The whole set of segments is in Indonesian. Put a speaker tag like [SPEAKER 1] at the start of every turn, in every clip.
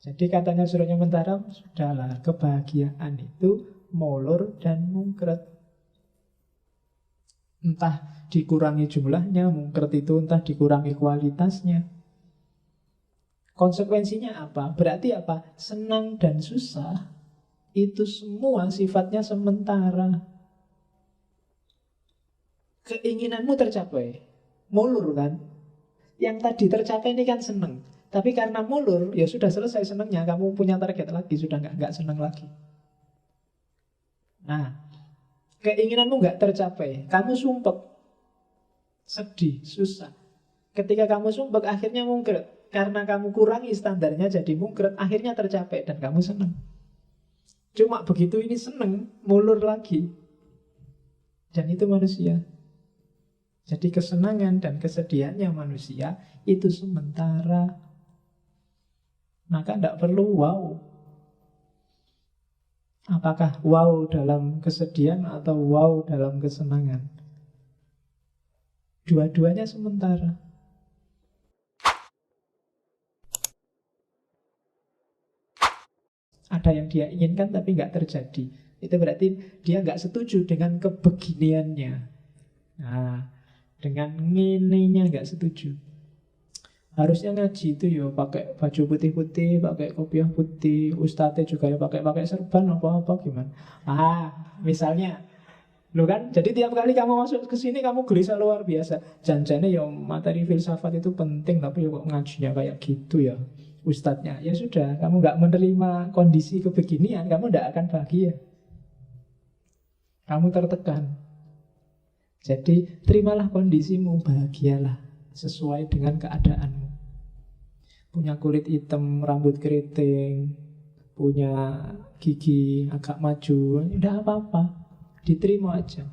[SPEAKER 1] Jadi katanya Surya Mentara, sudahlah, kebahagiaan itu molor dan mungkret. Entah dikurangi jumlahnya, mungkret itu entah dikurangi kualitasnya. Konsekuensinya apa? Berarti apa? Senang dan susah itu semua sifatnya sementara. Keinginanmu tercapai, mulur kan? Yang tadi tercapai ini kan senang. Tapi karena mulur, ya sudah selesai senangnya. Kamu punya target lagi, sudah nggak senang lagi. Nah, keinginanmu nggak tercapai, kamu sumpek, sedih, susah. Ketika kamu sumpek, akhirnya mungkret. Karena kamu kurangi standarnya jadi mungkret, akhirnya tercapai dan kamu senang. Cuma begitu ini senang, mulur lagi. Dan itu manusia. Jadi kesenangan dan kesedihannya manusia itu sementara. Maka tidak perlu wow. Apakah wow dalam kesedihan atau wow dalam kesenangan? Dua-duanya sementara. Ada yang dia inginkan tapi nggak terjadi. Itu berarti dia nggak setuju dengan kebeginiannya. Nah, dengan ngininya nggak setuju. Harusnya ngaji itu ya pakai baju putih-putih, pakai kopiah putih, ustadznya juga ya pakai serban apa-apa gimana. Misalnya, lo kan, jadi tiap kali kamu masuk ke sini kamu gelisah luar biasa. Janjane ya materi filsafat itu penting, tapi ya kok ngajinya kayak gitu ya ustadznya. Ya sudah, kamu nggak menerima kondisi kebeginian, kamu nggak akan bahagia. Kamu tertekan. Jadi terimalah kondisimu, bahagialah sesuai dengan keadaanmu. Punya kulit hitam, rambut keriting, punya gigi agak maju, tidak apa-apa, diterima aja.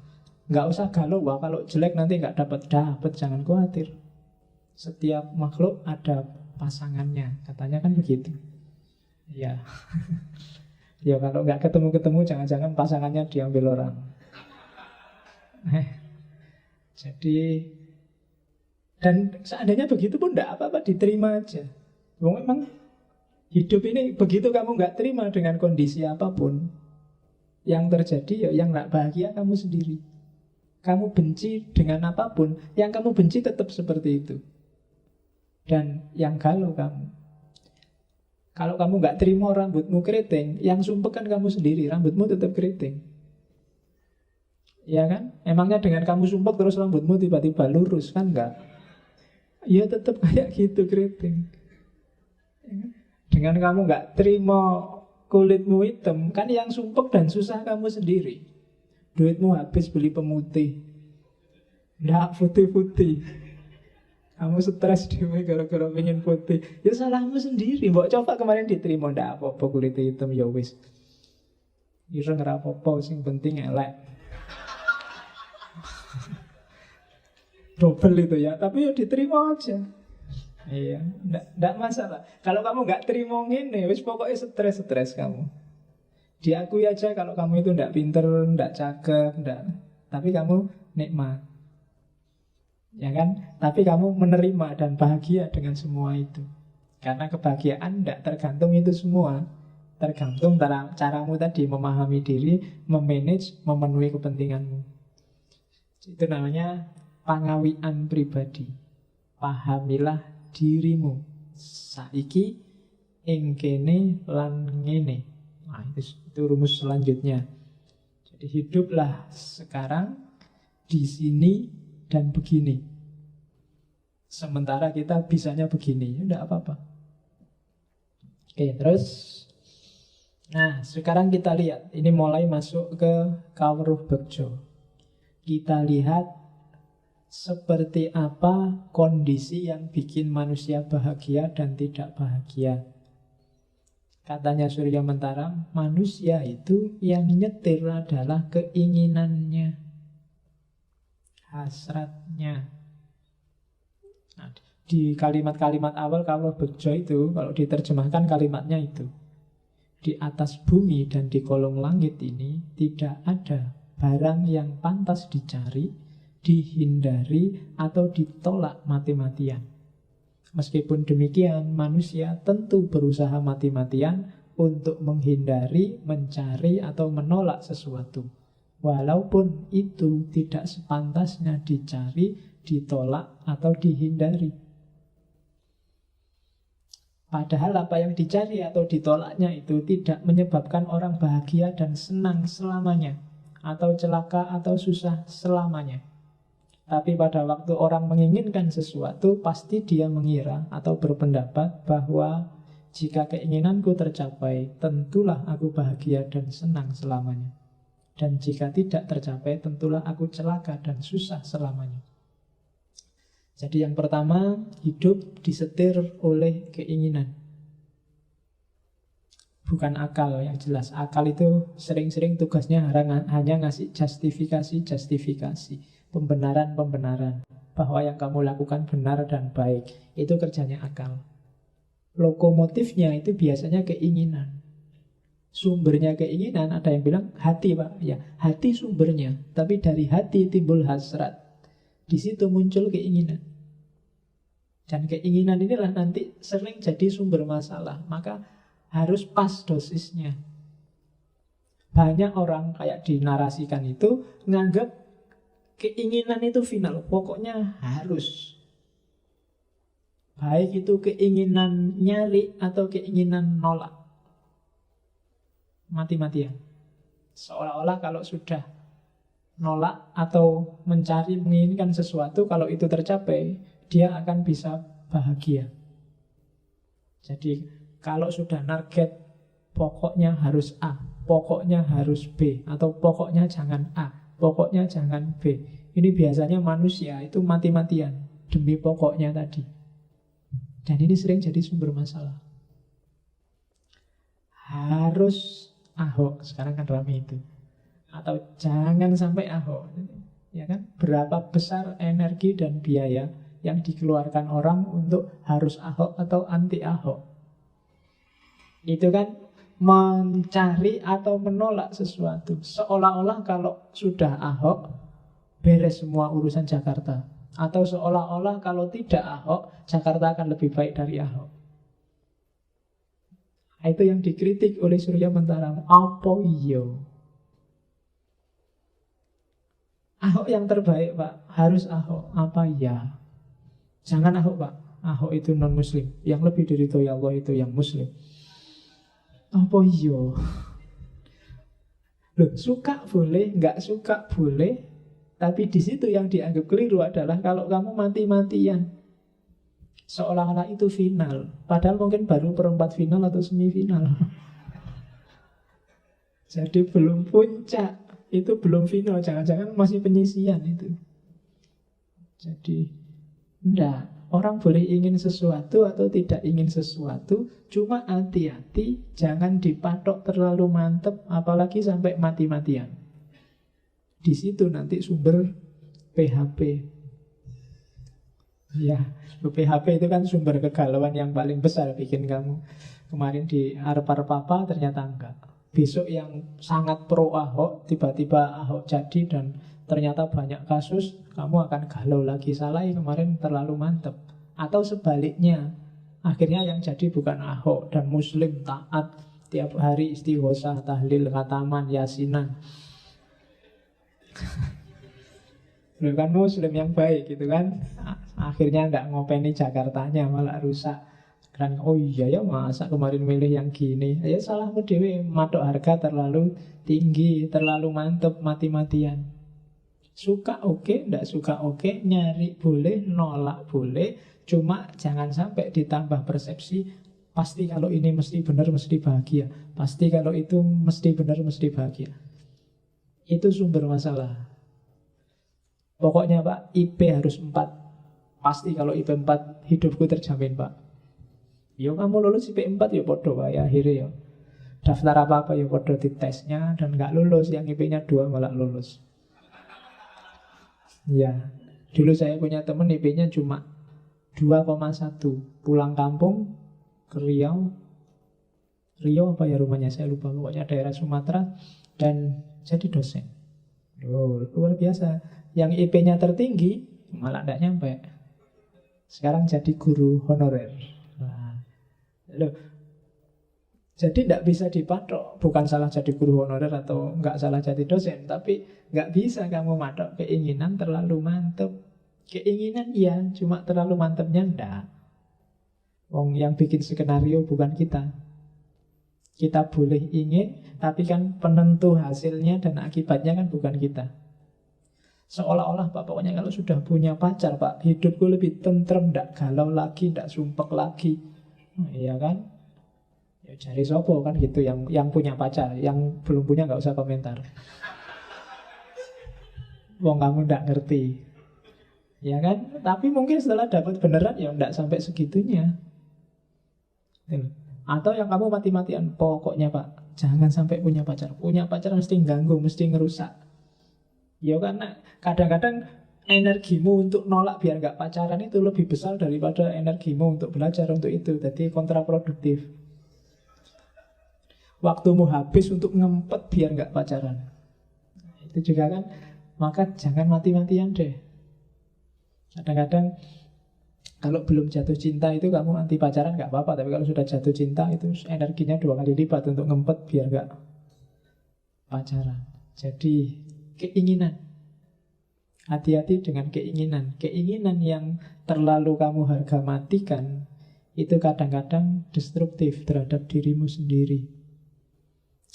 [SPEAKER 1] Nggak usah galau, wah kalau jelek nanti nggak dapat, jangan khawatir. Setiap makhluk ada pasangannya, katanya kan begitu. Ya, ya kalau nggak ketemu-ketemu, jangan-jangan pasangannya diambil orang. Jadi, dan seandainya begitu pun tidak apa-apa, diterima aja. Memang hidup ini begitu kamu nggak terima dengan kondisi apapun, yang terjadi ya yang nggak bahagia kamu sendiri. Kamu benci dengan apapun, yang kamu benci tetap seperti itu. Dan yang galau kamu. Kalau kamu nggak terima rambutmu keriting, yang sumpek kan kamu sendiri, rambutmu tetap keriting. Ya kan? Emangnya dengan kamu sumpek terus rambutmu tiba-tiba lurus kan enggak? Ya tetap kayak gitu keriting. Dengan kamu nggak terima kulitmu hitam, kan yang sumpek dan susah kamu sendiri. Duitmu habis beli pemutih, nggak putih-putih. Kamu stres dewe gara-gara pengen putih. Ya salahmu sendiri. Mbok coba kemarin diterima, ndak apa-apa kulit hitam ya wis. Ireng ora apa-apa, sing penting elek. Double itu ya, tapi ya diterima aja. Iya, enggak masalah. Kalau kamu nggak terima ngene, wis pokoknya stres kamu. Diakui aja kalau kamu itu enggak pinter, enggak cakep, enggak. Tapi kamu nikmat. Ya kan? Tapi kamu menerima dan bahagia dengan semua itu. Karena kebahagiaan enggak tergantung itu semua. Tergantung caramu tadi memahami diri, memanage, memenuhi kepentinganmu. Itu namanya pangawian pribadi. Pahamilah dirimu saiki ing kene lan ngene. Nah, itu rumus selanjutnya. Jadi hiduplah sekarang di sini dan begini. Sementara kita bisanya begini, tidak apa-apa. Oke, terus nah, sekarang kita lihat. Ini mulai masuk ke Kawruh Bekjo. Kita lihat seperti apa kondisi yang bikin manusia bahagia dan tidak bahagia. Katanya Surya Mentara, manusia itu yang nyetir adalah keinginannya, hasratnya. Nah, di kalimat-kalimat awal kalau Bekjo itu, kalau diterjemahkan kalimatnya itu, di atas bumi dan di kolong langit ini tidak ada barang yang pantas dicari, dihindari, atau ditolak mati-matian. Meskipun demikian, manusia tentu berusaha mati-matian untuk menghindari, mencari, atau menolak sesuatu. Walaupun itu tidak sepantasnya dicari, ditolak, atau dihindari. Padahal apa yang dicari atau ditolaknya itu tidak menyebabkan orang bahagia dan senang selamanya, atau celaka atau susah selamanya. Tapi pada waktu orang menginginkan sesuatu, pasti dia mengira atau berpendapat bahwa jika keinginanku tercapai, tentulah aku bahagia dan senang selamanya. Dan jika tidak tercapai, tentulah aku celaka dan susah selamanya. Jadi yang pertama, hidup disetir oleh keinginan, bukan akal yang jelas. Akal itu sering-sering tugasnya hanya ngasih justifikasi, pembenaran bahwa yang kamu lakukan benar dan baik. Itu kerjanya akal. Lokomotifnya itu biasanya keinginan. Sumbernya keinginan, ada yang bilang hati, Pak. Ya, hati sumbernya, tapi dari hati timbul hasrat. Di situ muncul keinginan. Dan keinginan inilah nanti sering jadi sumber masalah. Maka harus pas dosisnya. Banyak orang kayak dinarasikan itu nganggap keinginan itu final, pokoknya harus. Baik itu keinginan nyari atau keinginan nolak. Mati-matian. Seolah-olah kalau sudah nolak atau mencari, menginginkan sesuatu, kalau itu tercapai, dia akan bisa bahagia. Jadi kalau sudah target, pokoknya harus A, pokoknya harus B, atau pokoknya jangan A, pokoknya jangan B. Ini biasanya manusia itu mati-matian demi pokoknya tadi. Dan ini sering jadi sumber masalah. Harus Ahok, sekarang kan ramai itu. Atau jangan sampai Ahok. Ya kan? Berapa besar energi dan biaya yang dikeluarkan orang untuk harus Ahok atau anti Ahok. Itu kan mencari atau menolak sesuatu. Seolah-olah kalau sudah Ahok, beres semua urusan Jakarta. Atau seolah-olah kalau tidak Ahok, Jakarta akan lebih baik dari Ahok. Itu yang dikritik oleh Surya Mentara. Apa iyo? Ahok yang terbaik, Pak. Harus Ahok. Apa ya? Jangan Ahok, Pak. Ahok itu non-muslim. Yang lebih diridhoi Allah itu yang muslim. Apa iyo? Loh, suka boleh, nggak suka boleh. Tapi di situ yang dianggap keliru adalah kalau kamu mati-matian, seolah-olah itu final. Padahal mungkin baru perempat final atau semifinal. Jadi belum puncak. Itu belum final. Jangan-jangan masih penyisian itu. Jadi enggak. Orang boleh ingin sesuatu atau tidak ingin sesuatu. Cuma hati-hati, jangan dipatok terlalu mantep, apalagi sampai mati-matian. Di situ nanti sumber PHP. Ya, PHP itu kan sumber kegalauan yang paling besar bikin kamu. Kemarin di Arpar Papa ternyata enggak. Besok yang sangat pro Ahok, tiba-tiba Ahok jadi dan ternyata banyak kasus, kamu akan galau lagi. Salah kemarin terlalu mantep. Atau sebaliknya, akhirnya yang jadi bukan Ahok dan muslim taat, tiap hari istighosah, tahlil, khataman, yasinan. Lu kan muslim yang baik gitu kan. Akhirnya enggak ngopeni Jakartanya, malah rusak. Dan oh iya ya, masa kemarin milih yang gini. Ya salahmu dewe, matok harga terlalu tinggi, terlalu mantep, mati-matian. Suka oke, enggak suka oke, nyari boleh, nolak boleh. Cuma jangan sampai ditambah persepsi pasti kalau ini mesti benar, mesti bahagia. Pasti kalau itu mesti benar, mesti bahagia. Itu sumber masalah. Pokoknya Pak, IP harus 4. Pasti kalau IP 4 hidupku terjamin Pak. Yo kamu lulus IP 4 ya podo Pak ya, akhirnya ya. Daftar apa-apa ya podo di tesnya dan gak lulus, yang IP-nya 2 malah lulus. Ya, dulu saya punya teman IP-nya cuma 2,1. Pulang kampung ke Riau. Riau apa ya rumahnya, saya lupa. Pokoknya daerah Sumatera. Dan jadi dosen. Oh, luar biasa. Yang IP-nya tertinggi malah tidak nyampe. Sekarang jadi guru honorer. Nah, loh, jadi tidak bisa dipatok. Bukan salah jadi guru honorer atau nggak salah jadi dosen, tapi nggak bisa kamu matok keinginan terlalu mantep. Keinginan iya, cuma terlalu mantepnya enggak. Wong yang bikin skenario bukan kita. Kita boleh ingin, tapi kan penentu hasilnya dan akibatnya kan bukan kita. Seolah-olah Pak, pokoknya kalau sudah punya pacar Pak, hidupku lebih tentrem, ndak galau lagi, ndak sumpek lagi. Iya kan? Ya cari sopo kan gitu, yang punya pacar. Yang belum punya nggak usah komentar. Wong kamu ndak ngerti. Ya kan? Tapi mungkin setelah dapat beneran ya ndak sampai segitunya. Atau yang kamu mati-matian, pokoknya Pak, jangan sampai punya pacar. Punya pacar mesti ganggu, mesti ngerusak. Ya karena kadang-kadang energimu untuk nolak biar nggak pacaran itu lebih besar daripada energimu untuk belajar untuk itu. Jadi kontraproduktif. Waktumu habis untuk ngempet biar nggak pacaran. Itu juga kan. Maka jangan mati-matian deh. Kadang-kadang kalau belum jatuh cinta itu kamu anti pacaran nggak apa-apa. Tapi kalau sudah jatuh cinta itu energinya 2 kali lipat untuk ngempet biar nggak pacaran. Jadi keinginan. Hati-hati dengan keinginan. Keinginan yang terlalu kamu harga matikan itu kadang-kadang destruktif terhadap dirimu sendiri.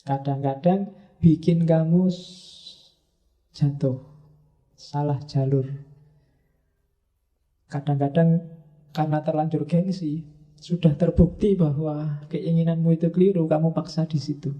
[SPEAKER 1] Kadang-kadang bikin kamu jatuh, salah jalur. Kadang-kadang karena terlanjur gengsi, sudah terbukti bahwa keinginanmu itu keliru, kamu paksa di situ.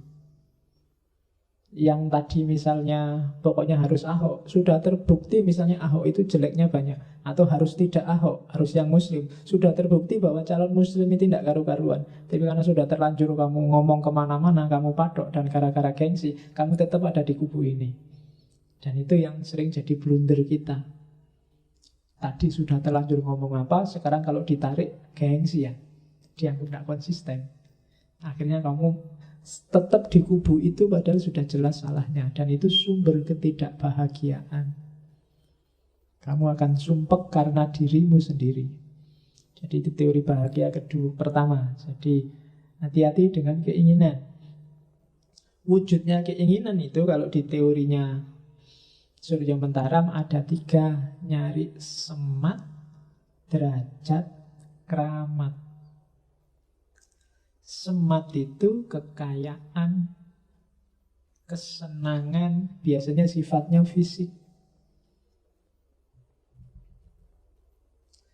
[SPEAKER 1] Yang tadi misalnya pokoknya harus Ahok, sudah terbukti misalnya Ahok itu jeleknya banyak, atau harus tidak Ahok, harus yang muslim. Sudah terbukti bahwa calon muslim itu tidak karu-karuan. Tapi karena sudah terlanjur kamu ngomong kemana-mana, kamu patok, dan gara-gara gengsi, kamu tetap ada di kubu ini. Dan itu yang sering jadi blunder kita. Tadi sudah terlanjur ngomong apa, sekarang kalau ditarik gengsi ya, dianggap tidak konsisten. Akhirnya kamu tetap di kubu itu padahal sudah jelas salahnya. Dan itu sumber ketidakbahagiaan. Kamu akan sumpek karena dirimu sendiri. Jadi itu teori bahagia kedua pertama. Jadi hati-hati dengan keinginan. Wujudnya keinginan itu kalau di teorinya Surya Mentaram ada 3. Nyari semat, derajat, keramat. Semat itu kekayaan, kesenangan, biasanya sifatnya fisik.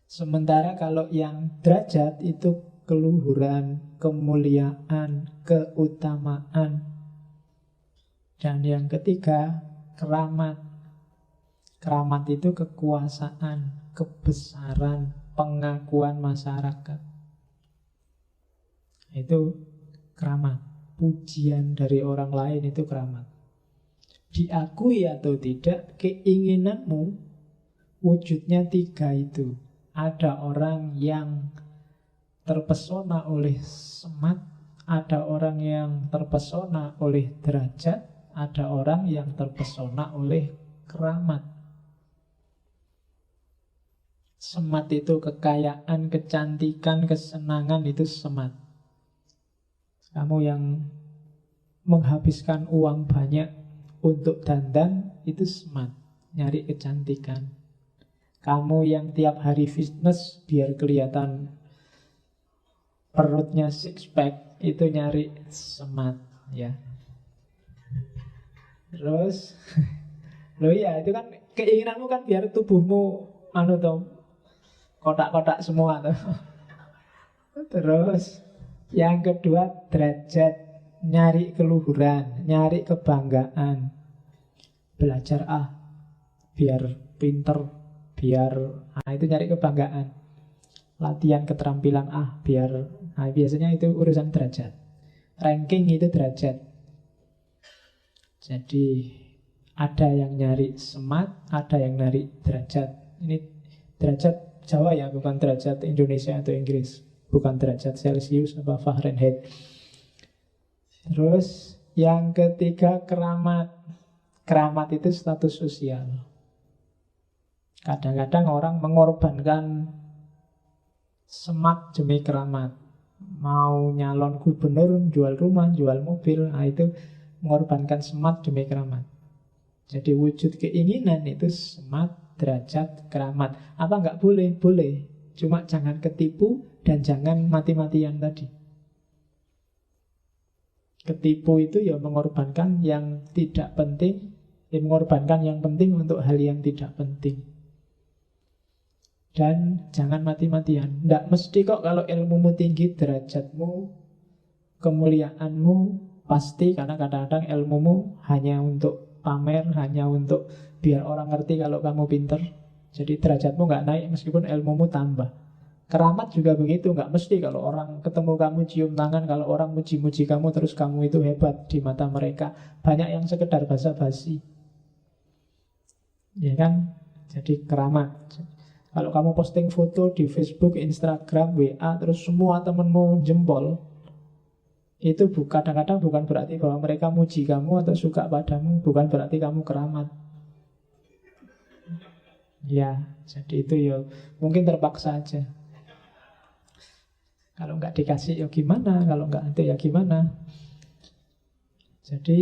[SPEAKER 1] Sementara kalau yang derajat itu keluhuran, kemuliaan, keutamaan. Dan yang ketiga, keramat. Keramat itu kekuasaan, kebesaran, pengakuan masyarakat. Itu keramat. Pujian dari orang lain itu keramat. Diakui atau tidak, keinginanmu wujudnya 3 itu. Ada orang yang terpesona oleh semat, ada orang yang terpesona oleh derajat, ada orang yang terpesona oleh keramat. Semat itu kekayaan, kecantikan, kesenangan, itu semat. Kamu yang menghabiskan uang banyak untuk dandan, itu smart, nyari kecantikan. Kamu yang tiap hari fitness biar kelihatan perutnya six pack, itu nyari smart, ya. Terus loh ya, itu kan keinginanmu kan biar tubuhmu kotak-kotak semua tuh. Terus yang kedua derajat, nyari keluhuran, nyari kebanggaan. Belajar biar pinter, biar itu nyari kebanggaan. Latihan keterampilan biar biasanya itu urusan derajat. Ranking itu derajat. Jadi ada yang nyari semat, ada yang nyari derajat. Ini derajat Jawa ya, bukan derajat Indonesia atau Inggris. Bukan derajat Celsius apa Fahrenheit. Terus yang ketiga keramat. Keramat itu status sosial. Kadang-kadang orang mengorbankan Semat demi keramat. Mau nyalon gubernur, jual rumah, jual mobil, nah itu mengorbankan semat demi keramat. Jadi wujud keinginan itu semat, derajat, keramat. Apa nggak boleh? Boleh. Cuma jangan ketipu dan jangan mati-matian tadi. Ketipu itu ya mengorbankan yang tidak penting, ya mengorbankan yang penting untuk hal yang tidak penting. Dan jangan mati-matian. Tidak mesti kok kalau ilmumu tinggi, derajatmu, kemuliaanmu pasti, karena kadang-kadang ilmumu hanya untuk pamer, hanya untuk biar orang ngerti kalau kamu pinter. Jadi derajatmu nggak naik meskipun ilmumu tambah. Keramat juga begitu, nggak mesti kalau orang ketemu kamu cium tangan, kalau orang muji-muji kamu terus kamu itu hebat di mata mereka. Banyak yang sekedar basa-basi, ya kan? Jadi keramat. Kalau kamu posting foto di Facebook, Instagram, WA, terus semua temenmu jempol, itu kadang-kadang bukan berarti bahwa mereka muji kamu atau suka padamu, bukan berarti kamu keramat. Ya, jadi itu ya mungkin terpaksa aja. Kalau nggak dikasih ya gimana, kalau nggak itu ya gimana. Jadi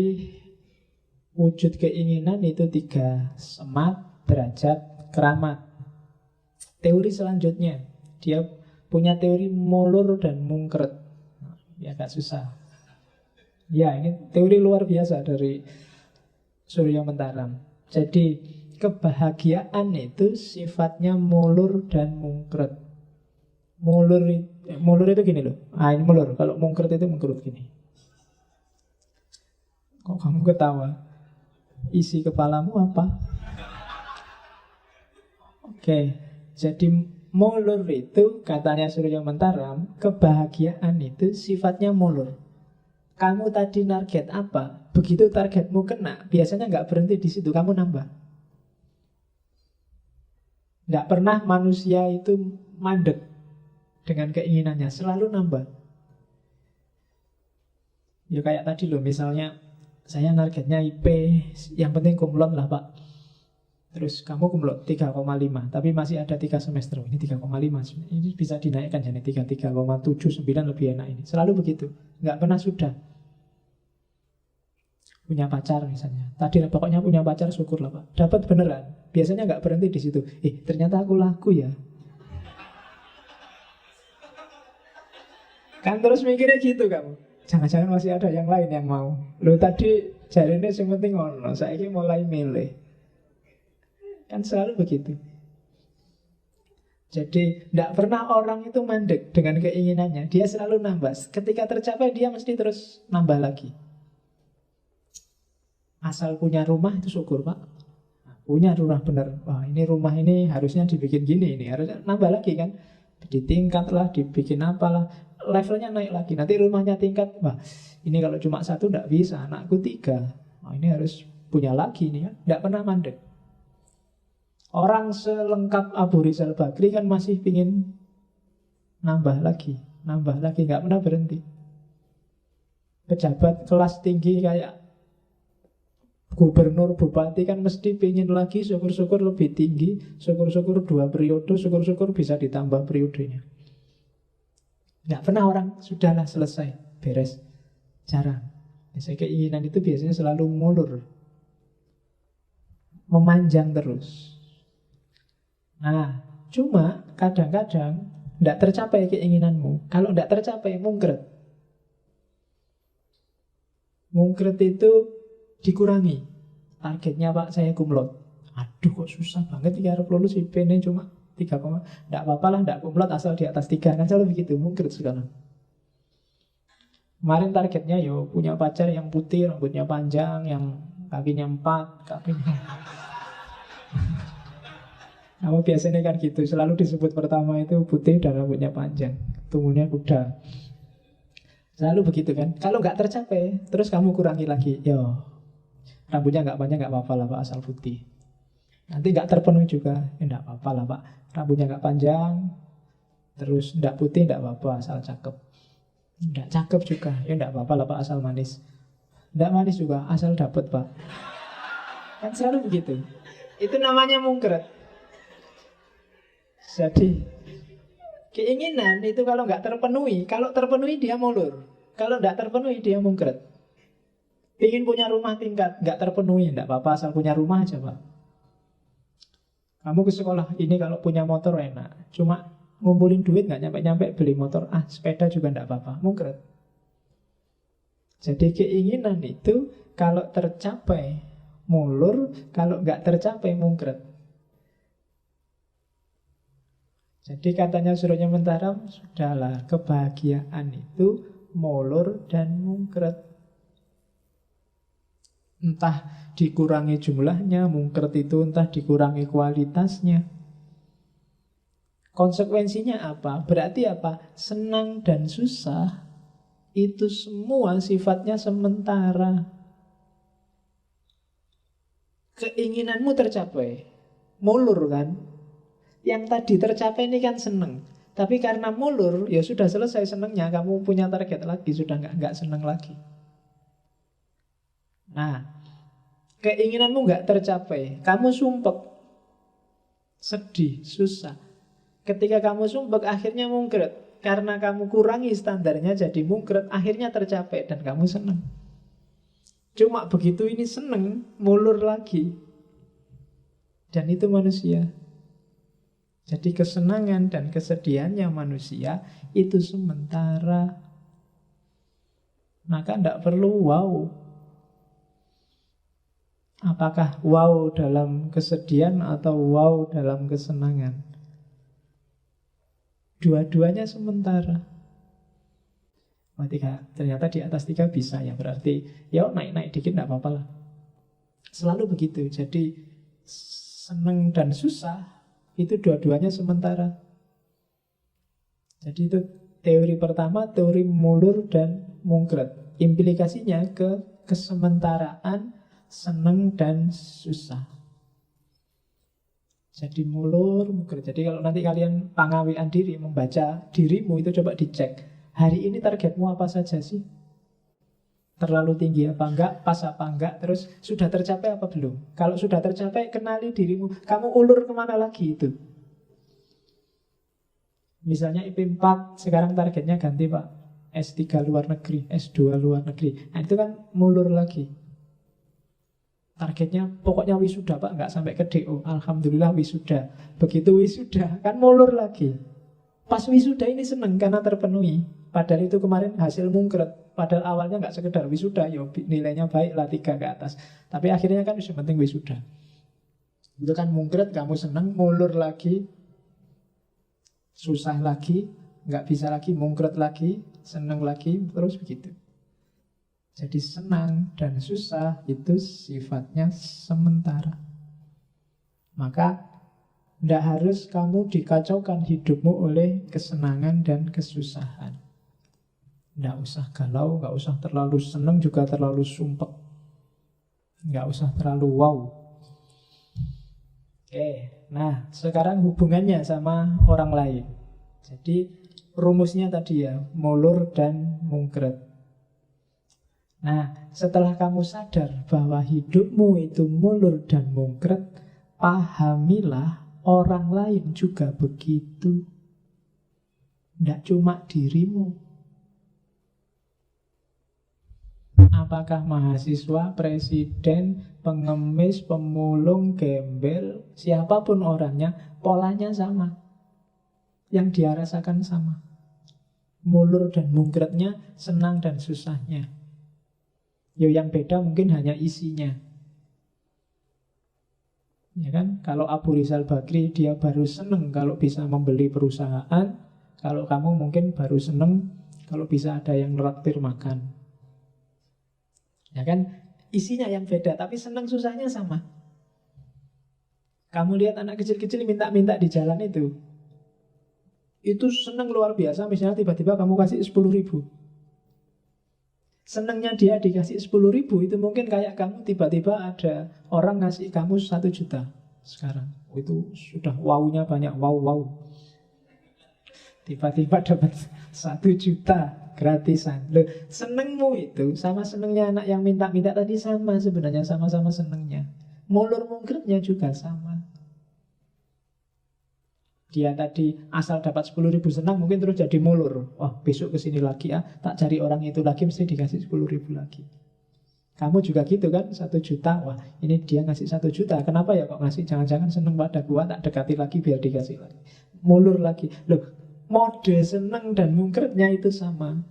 [SPEAKER 1] wujud keinginan itu 3: semat, derajat, keramat. Teori selanjutnya, dia punya teori molor dan mungkret. Ya agak susah. Ya ini teori luar biasa dari Surya Mentaram. Jadi kebahagiaan itu sifatnya molor dan mungkret. Molor itu gini loh. Ini molor. Kalau mungkret itu mengkerut gini. Kok kamu ketawa? Isi kepalamu apa? Oke. Jadi molor itu katanya Surya Mentaram, kebahagiaan itu sifatnya molor. Kamu tadi target apa? Begitu targetmu kena, biasanya nggak berhenti di situ, kamu nambah. Nggak pernah manusia itu mandek dengan keinginannya, selalu nambah. Ya kayak tadi loh, misalnya saya targetnya IP, yang penting kumlot lah Pak. Terus kamu kumlot 3,5, tapi masih ada 3 semester. Ini 3,5, ini bisa dinaikkan jadi 3,79 lebih enak ini. Selalu begitu, nggak pernah sudah. Punya pacar misalnya, tadi pokoknya punya pacar syukur lah Pak, dapat beneran. Biasanya nggak berhenti di situ. Ternyata aku laku ya. Kan terus mikirnya gitu kamu. Jangan-jangan masih ada yang lain yang mau. Lo tadi jarine sing penting ngono, saiki mulai milih. Kan selalu begitu. Jadi tidak pernah orang itu mandek dengan keinginannya. Dia selalu nambah. Ketika tercapai dia mesti terus nambah lagi. Asal punya rumah itu syukur Pak. Punya rumah benar. Wah ini rumah ini harusnya dibikin gini. Ini harusnya nambah lagi kan. Ditingkat lah, dibikin apalah, levelnya naik lagi. Nanti rumahnya tingkat. Wah ini kalau cuma 1 tidak bisa, anakku 3. Wah ini harus punya lagi nih ya. Tidak pernah mandek. Orang selengkap Abu Rizal Bakri kan masih pingin nambah lagi, nggak pernah berhenti. Pejabat kelas tinggi kayak gubernur, bupati kan mesti pingin lagi, syukur-syukur lebih tinggi, syukur-syukur 2 periode, syukur-syukur bisa ditambah periodenya. Nggak pernah orang sudahlah selesai, beres, jarang. Biasanya keinginan itu biasanya selalu mulur, memanjang terus. Nah, cuma kadang-kadang tidak tercapai keinginanmu. Kalau tidak tercapai, mungkret. Mungkret itu dikurangi. Targetnya Pak, saya kumlot. Aduh kok susah banget ya harus lulus IP-nya cuma 3, tidak apa-apa lah, tidak kumlot asal di atas 3. Kan selalu begitu, mungkret sekarang. Kemarin targetnya yo punya pacar yang putih, rambutnya panjang, yang kakinya 4, kakinya... Kamu biasanya kan gitu, selalu disebut pertama itu putih dan rambutnya panjang, tubuhnya kuda. Selalu begitu kan. Kalau nggak tercapai, terus kamu kurangi lagi. Yo, rambutnya nggak panjang nggak apa-apa lah Pak, asal putih. Nanti nggak terpenuhi juga, nggak apa-apa lah Pak. Rambutnya nggak panjang, terus nggak putih nggak apa-apa, asal cakep. Nggak cakep juga, ya nggak apa-apa lah Pak, asal manis. Nggak manis juga, asal dapet Pak. Kan selalu begitu. Itu namanya mungkret. Jadi Keinginan itu kalau nggak terpenuhi, kalau terpenuhi dia mulur, kalau nggak terpenuhi dia mungkret. Ingin punya rumah tingkat, nggak terpenuhi, nggak apa-apa, asal punya rumah aja Pak. Kamu ke sekolah, ini kalau punya motor enak, cuma ngumpulin duit nggak nyampe-nyampe beli motor, sepeda juga nggak apa-apa, mungkret. Jadi keinginan itu kalau tercapai mulur, kalau nggak tercapai mungkret. Jadi katanya Surya Mentaram, sudahlah, kebahagiaan itu molor dan mungkret. Entah dikurangi jumlahnya, mungkret itu entah dikurangi kualitasnya. Konsekuensinya apa? Berarti apa? Senang dan susah itu semua sifatnya sementara. Keinginanmu tercapai, mulur kan? Yang tadi tercapai ini kan seneng. Tapi karena mulur, ya sudah selesai senengnya. Kamu punya target lagi, sudah nggak seneng lagi. Nah, keinginanmu nggak tercapai, kamu sumpek, sedih, susah. Ketika kamu sumpek, akhirnya mungkret. Karena kamu kurangi standarnya jadi mungkret, akhirnya tercapai dan kamu seneng. Cuma begitu ini seneng, mulur lagi. Dan itu manusia. Jadi kesenangan dan kesedihannya manusia itu sementara. Maka tidak perlu wow. Apakah wow dalam kesedihan atau wow dalam kesenangan? Dua-duanya sementara. Oh, ternyata di atas 3 bisa ya, berarti ya naik-naik dikit tidak apa-apa lah. Selalu begitu. Jadi senang dan susah itu dua-duanya sementara. Jadi itu teori pertama, teori mulur dan mungkret. Implikasinya ke kesementaraan senang dan susah. Jadi mulur, mungkret. Jadi kalau nanti kalian pangawian diri, membaca dirimu itu coba dicek. Hari ini targetmu apa saja sih? Terlalu tinggi apa enggak, pas apa enggak, terus sudah tercapai apa belum? Kalau sudah tercapai, kenali dirimu. Kamu ulur kemana lagi itu? Misalnya IP4, sekarang targetnya ganti Pak, S3 luar negeri, S2 luar negeri. Nah itu kan mulur lagi. Targetnya pokoknya wisuda Pak, enggak sampai ke DO. Alhamdulillah wisuda. Begitu wisuda, kan mulur lagi. Pas wisuda ini seneng karena terpenuhi. Padahal itu kemarin hasil mungkret. Padahal awalnya nggak sekedar wisuda, ya nilainya baik lah 3 ke atas. Tapi akhirnya kan yang penting wisuda. Itu kan mungkret, kamu seneng, mulur lagi, susah lagi, nggak bisa lagi, mungkret lagi, seneng lagi, terus begitu. Jadi senang dan susah itu sifatnya sementara. Maka tidak harus kamu dikacaukan hidupmu oleh kesenangan dan kesusahan. Nggak usah galau, nggak usah terlalu seneng juga terlalu sumpek. Nggak usah terlalu wow. Oke, nah sekarang hubungannya sama orang lain. Jadi rumusnya tadi ya, mulur dan mungkret. Nah, setelah kamu sadar bahwa hidupmu itu mulur dan mungkret, pahamilah orang lain juga begitu. Tidak cuma dirimu. Apakah mahasiswa, presiden, pengemis, pemulung, gembel, siapapun orangnya, polanya sama. Yang dia rasakan sama. Mulur dan mungkretnya, senang dan susahnya. Yang beda mungkin hanya isinya. Ya kan? Kalau Abu Rizal Bakri dia baru seneng kalau bisa membeli perusahaan. Kalau kamu mungkin baru seneng kalau bisa ada yang neraktir makan. Ya kan? Isinya yang beda, tapi seneng susahnya sama. Kamu lihat anak kecil-kecil minta-minta di jalan itu. Itu seneng luar biasa. Misalnya tiba-tiba kamu kasih 10.000. Senengnya dia dikasih 10.000 itu mungkin kayak kamu tiba-tiba ada orang ngasih kamu 1 juta sekarang. Itu sudah wow-nya banyak, wow. Tiba-tiba dapat 1 juta gratisan. Loh, senengmu itu sama senengnya anak yang minta-minta tadi sama sebenarnya, sama-sama senengnya. Mulur mungkretnya juga sama. Dia tadi asal dapat 10.000 senang, mungkin terus jadi mulur. Wah, besok kesini lagi ya, tak cari orang itu lagi, mesti dikasih 10.000 lagi. Kamu juga gitu kan, 1 juta. Wah, ini dia ngasih 1 juta. Kenapa ya kok ngasih? Jangan-jangan seneng pada gua, tak dekati lagi biar dikasih lagi. Mulur lagi. Loh, mode seneng dan mungkretnya itu sama.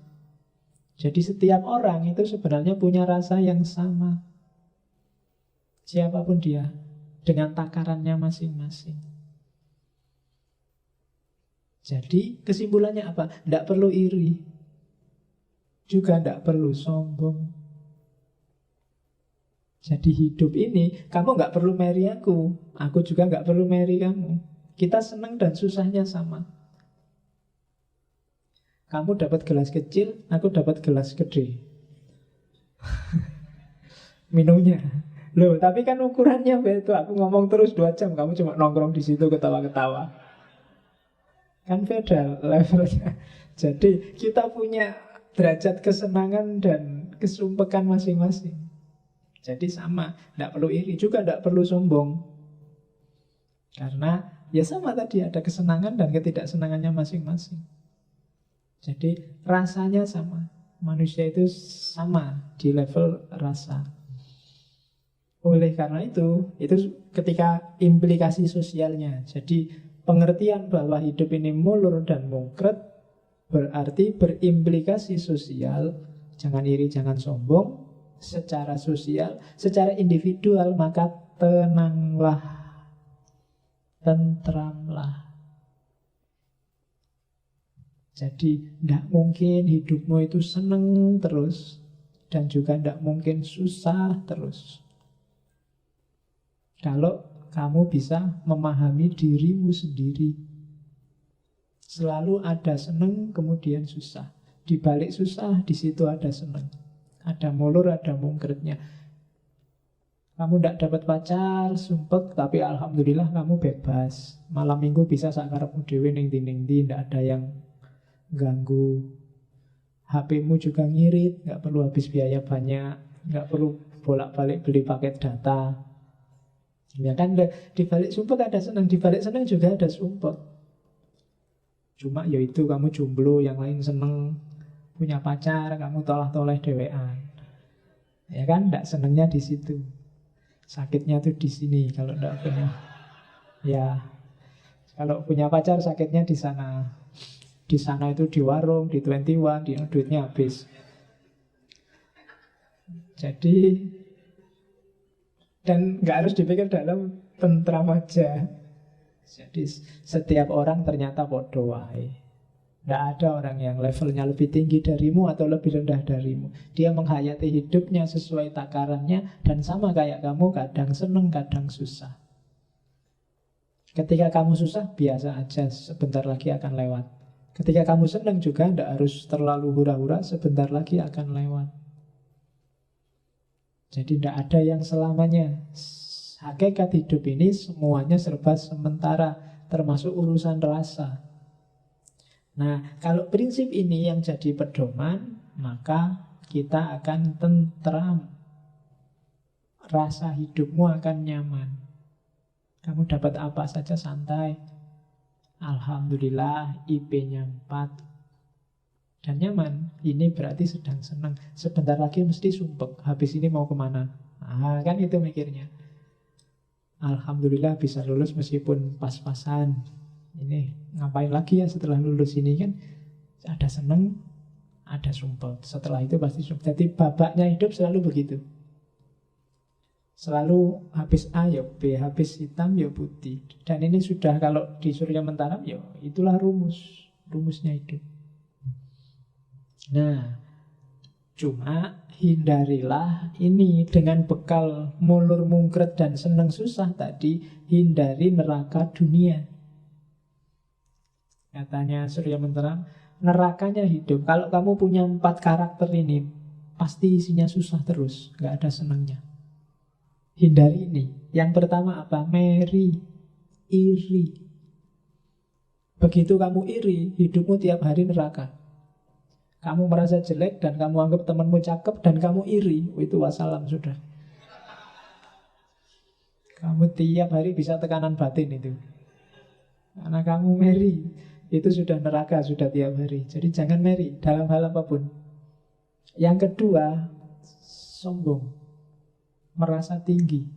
[SPEAKER 1] Jadi setiap orang itu sebenarnya punya rasa yang sama. Siapapun dia, dengan takarannya masing-masing. Jadi kesimpulannya apa? Tidak perlu iri, juga tidak perlu sombong. Jadi hidup ini kamu nggak perlu marry aku juga nggak perlu marry kamu. Kita senang dan susahnya sama. Kamu dapat gelas kecil, aku dapat gelas gede. Minumnya. Loh, tapi kan ukurannya beda. Aku ngomong terus 2 jam, kamu cuma nongkrong di situ ketawa-ketawa. Kan beda levelnya. Jadi kita punya derajat kesenangan dan kesumpekan masing-masing. Jadi sama, tidak perlu iri, juga tidak perlu sombong. Karena ya sama tadi, ada kesenangan dan ketidaksenangannya masing-masing. Jadi rasanya sama. Manusia itu sama di level rasa. Oleh karena itu ketika implikasi sosialnya. Jadi pengertian bahwa hidup ini mulur dan mungkret berarti berimplikasi sosial. Jangan iri, jangan sombong. Secara sosial, secara individual, maka tenanglah, tentramlah. Jadi tidak mungkin hidupmu itu seneng terus, dan juga tidak mungkin susah terus. Kalau kamu bisa memahami dirimu sendiri. Selalu ada seneng, kemudian susah. Di balik susah, di situ ada seneng. Ada mulur, ada mungkretnya. Kamu tidak dapat pacar, sumpek, tapi alhamdulillah kamu bebas. Malam minggu bisa sakarepmu dhewe ning ndi, tidak ada yang ganggu. HP-mu juga ngirit, nggak perlu habis biaya banyak, nggak perlu bolak-balik beli paket data. Ya kan, di balik sumpek ada senang, di balik senang juga ada sumpek. Cuma yaitu kamu jomblo, yang lain seneng punya pacar, kamu toleh-toleh dewean. Ya kan, nggak senengnya di situ. Sakitnya tuh di sini kalau nggak punya. Ya, kalau punya pacar sakitnya di sana. Di sana itu di warung, di 21, duitnya habis. Jadi, dan nggak harus dipikir dalam tentram aja. Jadi setiap orang ternyata bodoh wae. Nggak ada orang yang levelnya lebih tinggi darimu atau lebih rendah darimu. Dia menghayati hidupnya sesuai takarannya, dan sama kayak kamu, kadang seneng, kadang susah. Ketika kamu susah, biasa aja, sebentar lagi akan lewat. Ketika kamu senang juga tidak harus terlalu hura-hura, sebentar lagi akan lewat. Jadi tidak ada yang selamanya. Hakikat hidup ini semuanya serba sementara, termasuk urusan rasa. Nah, kalau prinsip ini yang jadi pedoman, maka kita akan tentram. Rasa hidupmu akan nyaman. Kamu dapat apa saja santai. Alhamdulillah IP-nya 4 dan nyaman. Ini berarti sedang senang. Sebentar lagi mesti sumpek, habis ini mau kemana? Nah, kan itu mikirnya. Alhamdulillah bisa lulus meskipun pas-pasan. Ini ngapain lagi ya setelah lulus ini kan? Ada senang, ada sumpek. Setelah itu pasti sumpek. Jadi babaknya hidup selalu begitu. Selalu habis A ya B, habis hitam ya putih. Dan ini sudah kalau di Surya Mentara ya itulah rumusnya hidup. Nah, cuma hindarilah ini dengan bekal mulur mungkret dan senang susah tadi, hindari neraka dunia. Katanya Surya Mentara, nerakanya hidup. Kalau kamu punya 4 karakter ini, pasti isinya susah terus, gak ada senangnya. Hindari ini. Yang pertama apa? Meri, iri. Begitu kamu iri, hidupmu tiap hari neraka. Kamu merasa jelek dan kamu anggap temanmu cakep dan kamu iri, itu wassalam sudah. Kamu tiap hari bisa tekanan batin itu. Karena kamu marry, itu sudah neraka, sudah tiap hari. Jadi jangan marry dalam hal apapun. Yang kedua, sombong, merasa tinggi.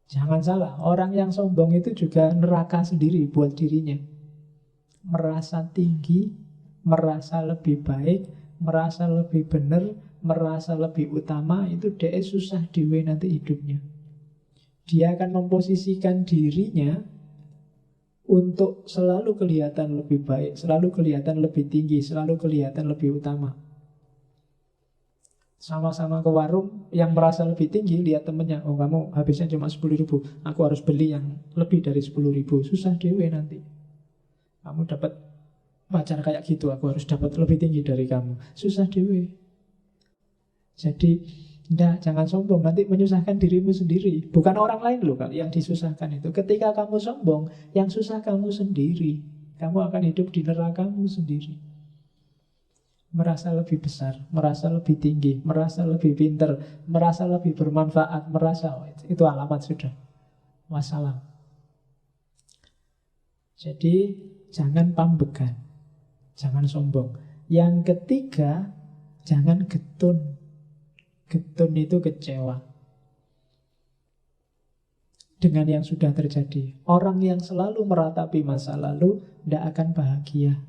[SPEAKER 1] Jangan salah, orang yang sombong itu juga neraka sendiri buat dirinya. Merasa tinggi, merasa lebih baik, merasa lebih benar, merasa lebih utama, itu dia susah dewe nanti hidupnya. Dia akan memposisikan dirinya untuk selalu kelihatan lebih baik, selalu kelihatan lebih tinggi, selalu kelihatan lebih utama. Sama-sama ke warung, yang merasa lebih tinggi lihat temennya, oh kamu habisnya cuma 10.000, aku harus beli yang lebih dari 10.000. Susah dewe nanti. Kamu dapat pacar kayak gitu, aku harus dapat lebih tinggi dari kamu. Susah dewe. Jadi jangan sombong, nanti menyusahkan dirimu sendiri. Bukan orang lain loh kalau yang disusahkan itu. Ketika kamu sombong, yang susah kamu sendiri. Kamu akan hidup di nerakamu sendiri. Merasa lebih besar, merasa lebih tinggi, merasa lebih pintar, merasa lebih bermanfaat, merasa itu alamat sudah wassalam. Jadi jangan pambegan, jangan sombong. Yang ketiga, jangan getun. Getun itu kecewa dengan yang sudah terjadi. Orang yang selalu meratapi masa lalu tidak akan bahagia.